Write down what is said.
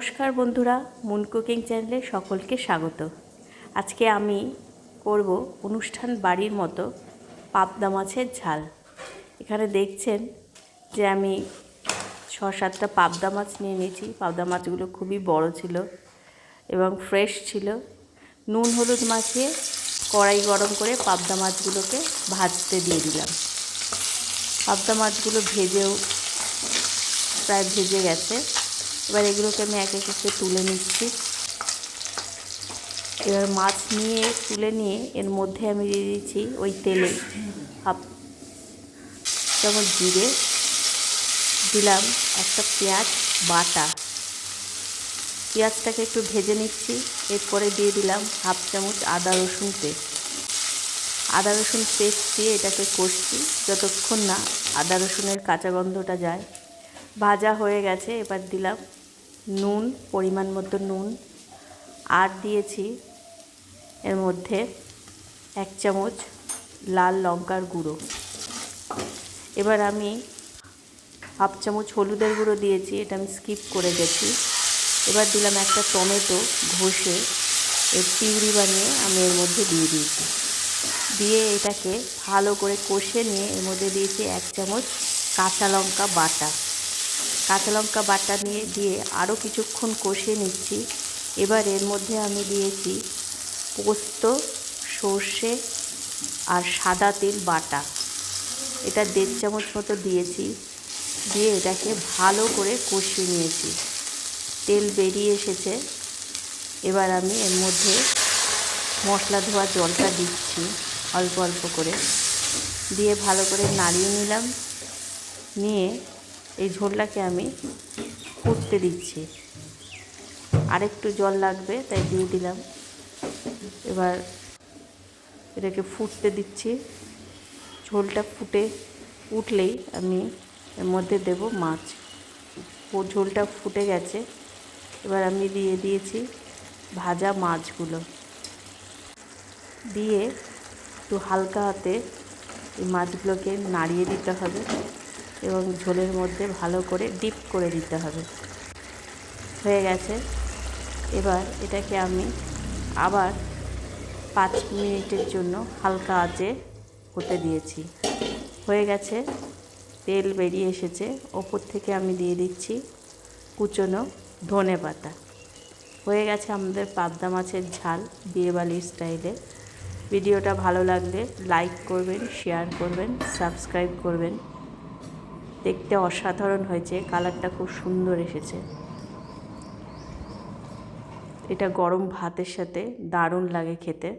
নমস্কার বন্ধুরা, moon cooking চ্যানেলে সকলকে স্বাগত। আজকে আমি করব অনুষ্ঠান বাড়ির মতো পাবদা মাছের ঝাল। এখানে দেখছেন যে আমি 6-7টা পাবদা মাছ নিয়ে নিয়েছি। পাবদা মাছগুলো খুবই বড় ছিল এবং ফ্রেশ ছিল। নুন হলুদ মাখিয়ে কড়াই গরম করে পাবদা মাছগুলোকে ভাজতে দিয়ে দিলাম। পাবদা মাছগুলো প্রায় ভেজে গেছে। এবার এগুলোকে আমি এক এক করে তুলে নিচ্ছি। এবার মাছ তুলে নিয়ে এর মধ্যে আমি দিয়ে দিচ্ছি ওই তেলে হাফ চামচ জিরে দিলাম, একটা পেঁয়াজ বাটা, পেঁয়াজটাকে একটু ভেজে নিচ্ছি। এরপরে দিয়ে দিলাম হাফ চামচ আদা রসুন পেস্ট দিয়ে এটাকে কষছি যতক্ষণ না আদা রসুনের কাঁচা গন্ধটা যায়। ভাজা হয়ে গেছে। এবার দিলাম নুন, পরিমাণ মতো নুন, আর দিয়েছি এর মধ্যে 1 চামচ লাল লঙ্কার গুঁড়ো। এবার আমি হাফ চামচ হলুদের গুঁড়ো দিয়েছি, এটা আমি স্কিপ করে গেছি। এবার দিলাম একটা টমেটো ঘষে এর পিউরি বানিয়ে আমি এর মধ্যে দিয়ে দিয়েছি। দিয়ে এটাকে ভালো করে কষে নিয়ে এর মধ্যে দিয়েছি 1 চামচ কাঁচা লঙ্কা বাটা দিয়ে আরও কিছুক্ষণ কষে নিচ্ছি। এবার এর মধ্যে আমি দিয়েছি পোস্ত, সর্ষে আর সাদা তেল বাটা, এটা 1.5 চামচ মতো দিয়েছি। দিয়ে এটাকে ভালো করে কষিয়ে নিয়েছি। তেল বেরিয়ে এসেছে। এবার আমি এর মধ্যে মশলা ধোয়া জলটা দিচ্ছি অল্প অল্প করে, দিয়ে ভালো করে নাড়িয়ে নিলাম। নিয়ে এই ঝোলটাকে আমি ফুটতে দিচ্ছি। আরেকটু জল লাগবে তাই দিয়ে দিলাম। এবার এটাকে ফুটতে দিচ্ছি। ঝোলটা ফুটে উঠলেই আমি এর মধ্যে দেব মাছ। ঝোলটা ফুটে গেছে। এবার আমি দিয়ে দিয়েছি ভাজা মাছগুলো, দিয়ে একটু হালকা হাতে এই মাছগুলোকে নাড়িয়ে দিতে হবে এবং ঝোলের মধ্যে ভালো করে ডিপ করে দিতে হবে। হয়ে গেছে। এবার এটাকে আমি আবার 5 মিনিটের জন্য হালকা আঁচে হতে দিয়েছি। হয়ে গেছে, তেল বেরিয়ে এসেছে। ওপর থেকে আমি দিয়ে দিচ্ছি কুচনো ধনেপাতা। হয়ে গেছে আমাদের পাবদা মাছের ঝাল বিয়েবাড়ির স্টাইলে। ভিডিওটা ভালো লাগলে লাইক করবেন, শেয়ার করবেন, সাবস্ক্রাইব করবেন। দেখতে অসাধারণ হয়েছে, কালারটা খুব সুন্দর এসেছে। এটা গরম ভাতের সাথে দারুণ লাগে খেতে।